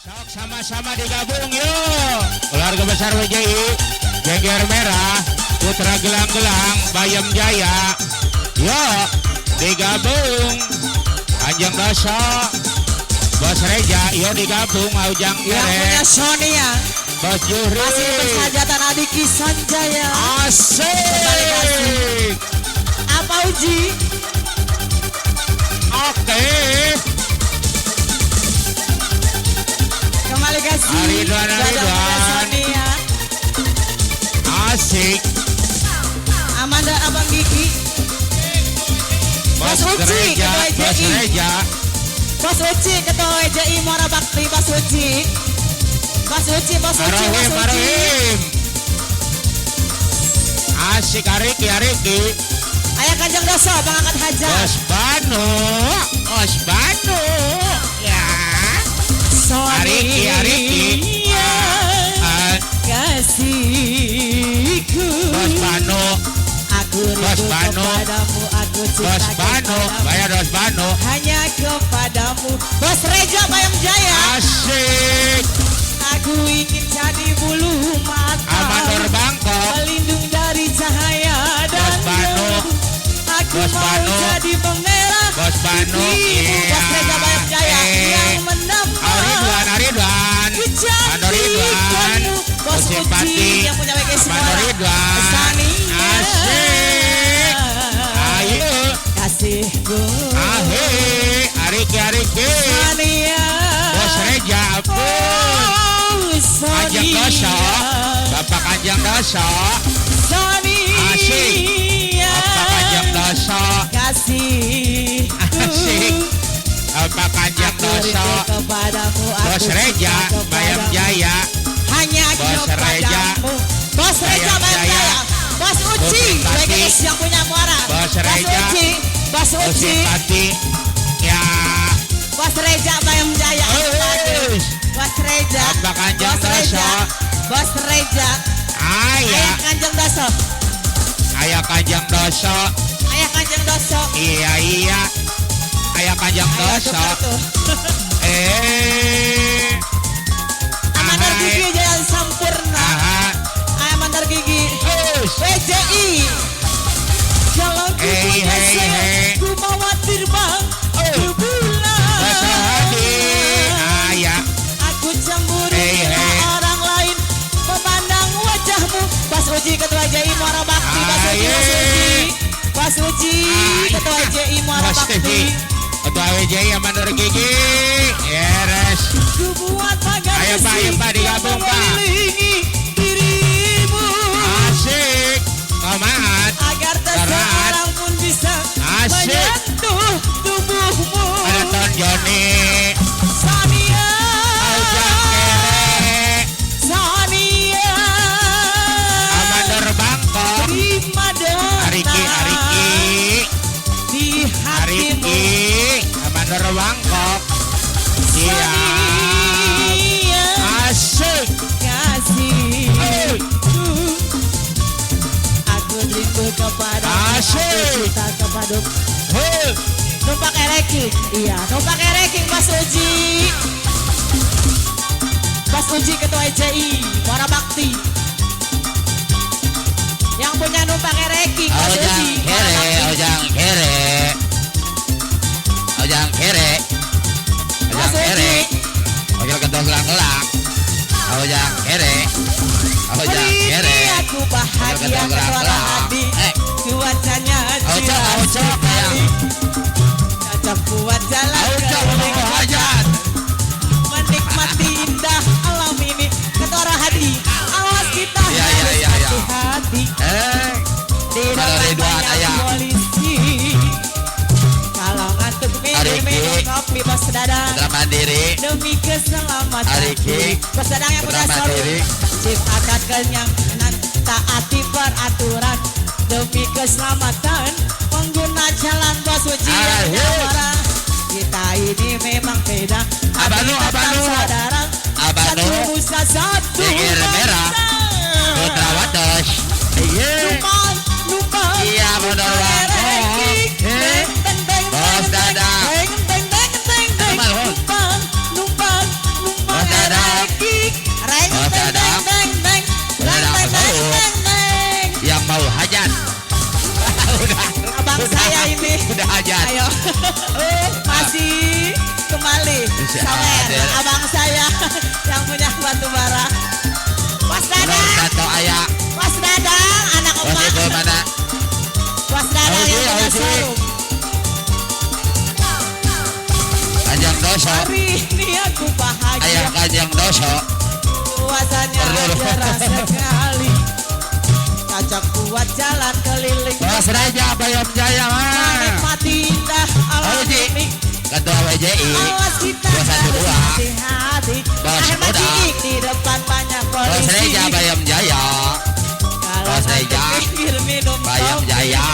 Sok sama-sama digabung yuk. Keluarga besar WJI, Jengger Merah, Putra Gelang-Gelang, Bayam Jaya. Yuk digabung. Anjang Doso, Bos Reja, yuk digabung. Aujang Ire, yang punya Sony ya. Bos Juhri, masih berhajatan Adiki Sanjaya. Asik. Apa Uji? Oke. Kembali kasih. Aridwan. Sony ya. Asik. Amanda Abang Gigi. Bos Uci, Reja, Ketua Bos WJI. Reja. Bos Uci, Ketua WJI Muara Bakti. Bos Uci. Bos Uci, Bos Uci, Bos Uci. Marohim. Asik Ariki. Ayah Kanjeng Doso, pengangkat hajat. Bos Banu. Ya. Sony Ariki. ya. Kasihku. Bos Banu. Aku Bos rindu Banu. kepadamu, aku cinta Bos Banu. kepadamu. Bayar Bos Banu. Hanya kepadamu. Bos Reja Bayam Jaya. Asik. Aku ingin jadi bulu mata, Amanur Bangkok. pelindung dari cahaya dan Bos Banu. debu. Aku Bos mau Banu. jadi pemerah Bos Banu. ibu. Bos Reja Bayam Jaya yang menambah Aridwan. kecantikanmu. Bos Simpati. Uji yang punya WG semua. Ridwan. Sania. Asik. Ayo. Kasihku. Ariki. Sania. Bos Reja ampun. Kanjeng Doso. Bapak Kanjeng Doso. Asik. Bapak Kanjeng Doso. Kasih. Asik. Bapak Kanjeng Doso. Bos Reja Bayam Jaya. Hanya Bos Reja. kepadamu. Bos Reja Bayam Bayam Jaya. Jaya. Bos Uci. Bos Simpati. WGS yang punya muara. Bos Reja. Bos Uci. Simpati. Ya. Bos Reja Bayam Jaya. Us. Bos Reja. Bapak Kanjeng Bos Reja. Doso. Bos Reja. Ayah Ayah. Kanjeng Doso. Ayah Kanjeng Doso. Ayah Kanjeng Doso. Iya. Ayah Kanjeng Ayo Doso. tuh. Amandar Gigi Jaya Sampurna. Amandar Gigi. Us. WJI. Kalau ku punya sayang, ku bawa terbang ke bulan. Bos Rohadi. Ayah. Aku cemburu Hey, bila hey. orang lain memandang wajahmu. Bas Uji Ketua JI Muara Bakti. Bas Uji, Bas Uji. Bas Uji Ketua JI Muara Bos Bakti. Devi. Ketua WJI Amanur Gigi. Yeres. Ku buat pagar Ayo, Pak, besi ayo, Pak, digabung, Pak. mengelilingi dirimu Asik. Komaat. agar tak seorang pun bisa Asik. menyentuh tubuhmu. Ada Ton Joni. Sania. Aujang Kere. Sania. Amanur Bangkok. Prima donna. Ariki. Di hatimu. Ariki. Amanur Bangkok. Iya. Sania. Asik. Kasihku. Aku rindu kepadamu. Asik. Aku cinta kepadamu. Huh. Numpak Ereking. Iya, numpak Ereking Bas Uji. Bas Uji Ketua EJI Muara Bakti. Yang punya numpak Ereking Bas Uji Muara Bakti. Ojang kere. Bas Uji. Wakil ketua gelang-gelang. Ojang kere. Hari ini aku bahagia ketua hati. Cuacanya cerah sekali. Cocok buat jalan keliling. Menikmati indah alam ini. Ketua Rahadi, awas kita harus hati-hati. Di depan banyak polisi. Kalau ngantuk minum kopi Bos Dadang. Mandiri. Demi keselamatan Ariki. Bos Dadang yang punya solusi. Ciptakan kenyamanan, taati peraturan. Demi keselamatan pengguna jalan Bos Uji orang. Kita ini memang beda. Abanu. Saudara. Abanu. Satu Nusa, satu Jengger Merah. bangsa. Putra Wados. Iya. Numpang. Iya, benar banget. Bos Dadang. Numpang. Bos Masih kembali Sawer, abang saya yang punya batu bara. Bos Dadang, Satu ayah. Bos Dadang, anak Bos emak. itu mana? Bos Dadang yang punya Auji. showroom. Kanjeng Doso. Hari ini aku bahagia. Ayah Kanjeng Doso. Puasanya cerah sekali. Ajak buat jalan keliling. Bos Raja Bayam Jaya mah. Menikmati indah alam Auji. ini. Ketua WJI. Awas kita Bos harus 12. hati-hati. Bos Air muda. mancing di depan banyak Bos polisi. Reja Bayam Jaya. Kalau Bos nanti Reja. pinggir minum Bayam kopi. Jaya.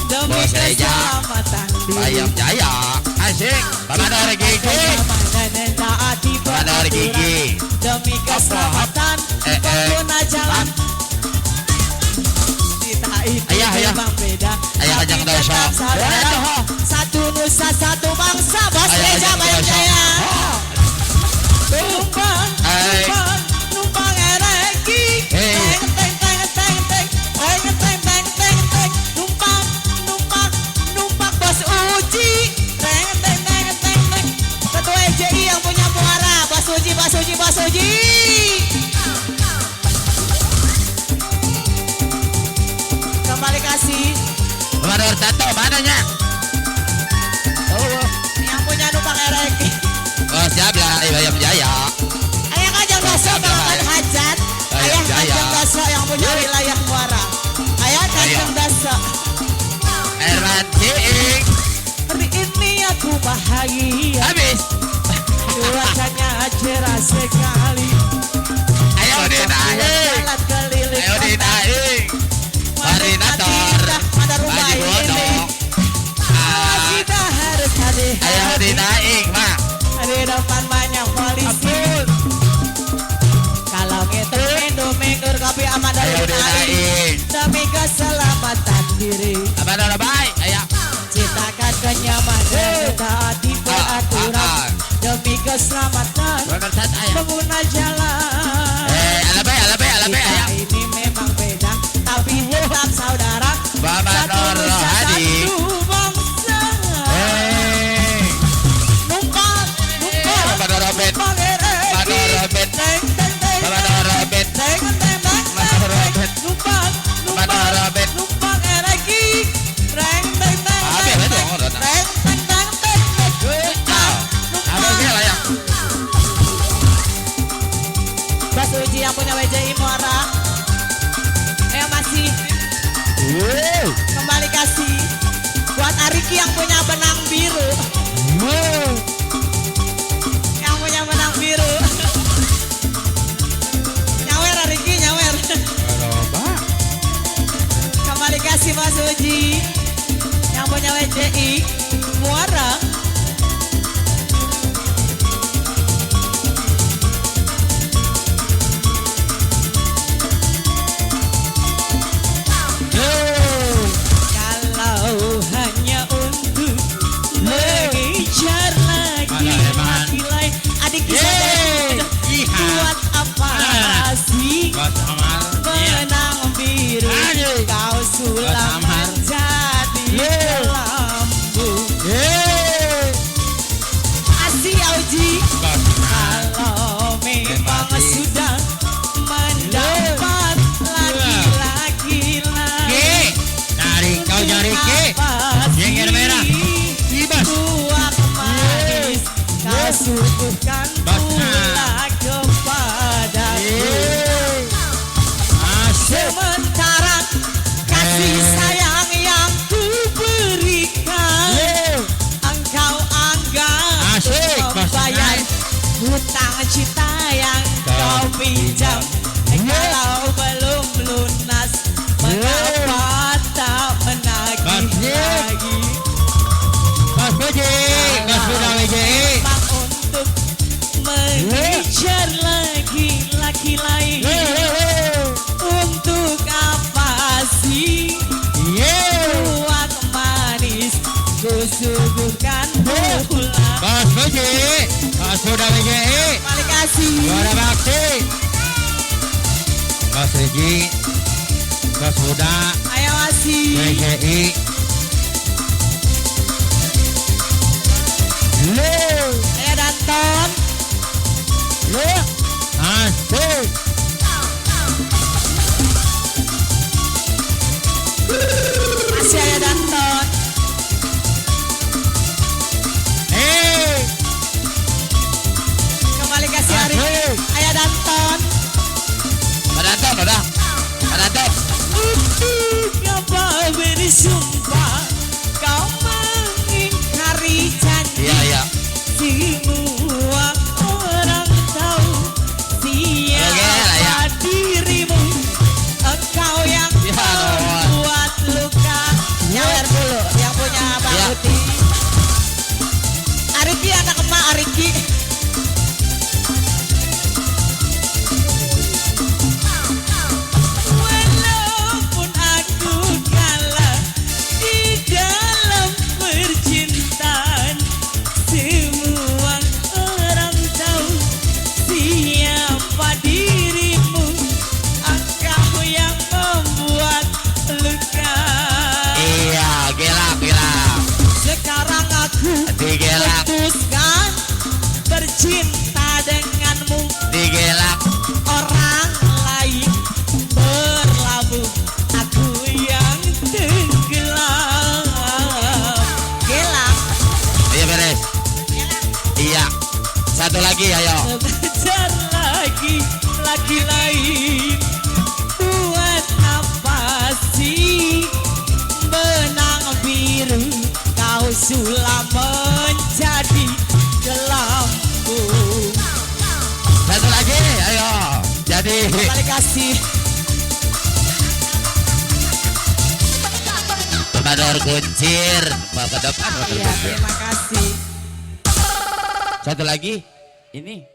Demi Bos Reja. keselamatan diri. Bayam Jaya. Asik. Pamanor Gigi. Kenyamanan dan taati Pamanor peraturan. Gigi. Demi keselamatan pengguna jalan. Kita itu Ayah, ayah. memang beda. Ayah tapi Kanjeng Doso. tetap saudara. Doso. Satu nusa satu bangsa. Bos Ayah Reja Kanjeng Bayam Doso. Jaya. Numpang, Hai. numpang, numpang ereki. Hei. Teng, teng, teng, teng, teng. Teng, teng, teng, teng, teng. Numpang, numpang, numpang Bos Uji. Teng, teng, teng, teng, teng. Ketua EJI yang punya muara. Bos Uji, Bos Uji, Bos Uji. Kembali kasih. Pamanor Tato mananya? Oh, yang punya numpang ereki. Bos Jabla Bayam Jaya. Ayah Kanjeng Doso melakukan hajat. Bayam Ayah Jaya. Kanjeng Doso yang punya wilayah muara. Ayah Kanjeng Doso. Herman Ciing. Hari ini aku bahagia. Habis. Cuacanya cerah sekali. Ayo dinaik. Jalan keliling Ayo kota. dinaik. Koordinator. Pada rumah Baju ini. bodong. Ah, Kita harus hati-hati. Ayo dinaik mah. Di depan banyak polisi. Kalau gitu minum kopi sama Ayo dari dinaik. demi keselamatan diri. Pamanor baik. Ayo. Ciptakan kenyamanan, taati peraturan demi keselamatan Pamanor Tato ayo. pengguna jalan. Alabe Kita ayo. ini memang beda, tapi tetap saudara. Pamanor Satu nusa, Rohadi. satu bangsa. Numpang, numpang, Pamanor Robin. numpang ereki. Pamanor Robin. Teng, teng, teng, Pamanor Robin. teng, teng, teng, teng, Pamanor Robin. numpang, Pamanor numpang, Robin. numpang ereki. Teng, teng, teng, Abi, teng, apa itu? teng, Oh, Dona. teng, teng, teng, teng, teng. Numpang, Abang dia lah ya. Bos Uji yang punya WJI Muara. Masih kembali kasih buat Ariki yang punya benang biru. Yang punya benang biru. Nyawer Ariki, nyawer. Kembali kasih Bos Uji yang punya WJI Muara. Kalau hanya untuk mengejar lagi hati lain. Adik kita buat apa sih benang biru kau sulam menjadi lampu. Asih Auji. Kalau memang sudah mendapat laki-laki lain. Cari kau cari ke. Jengger merah. Ibas. Buat manis kau suguhkan pula kepadaku. Sementara kasih sayang yang ku berikan, engkau anggap Asik, Bos membayar Nai. hutang cinta yang kau pinjam. Kalau belum lunas, mengapa tak menagih Bos lagi? Bos Puji. Bos sudah WJI. Memang untuk mengejar laki-laki lain. Untuk apa sih? Buat manis ku suguhkan pula. Bos Puji. Bos sudah WJI. Terima kasih. Suara bakti. Bos Riji. Bos Huda. Ayo masih. WJI. Ayah Danton. Asik. Masih Ayah Danton. Kembali kasih hari Ayah Danton. Pak Danton udah. Pak Danton. Ngapa bersumpah kau mengingkari janji. Iya. Semua orang tahu siapa dirimu. Engkau yang membuat luka. Nyawer dulu yang punya Bang Ya. Uti. Ariki anak emak Ariki. Walaupun aku kalah di dalam percintaan, semua orang tahu siapa dirimu. Engkau yang membuat luka. Iya, gelap. Sekarang aku Digelak. putuskan bercinta denganmu. Digelak. Orang lain berlabuh, aku yang tenggelam. Gelap. Iya beres. Iya. Satu lagi ayo. Sebentar lagi lain. Buat apa sih benang biru kau sulam menjadi gelamku. Satu lagi ayo. Jadi Kembali kasih. Bador kuncir. Bapak depan. Iya, terima kasih. Satu lagi. Ini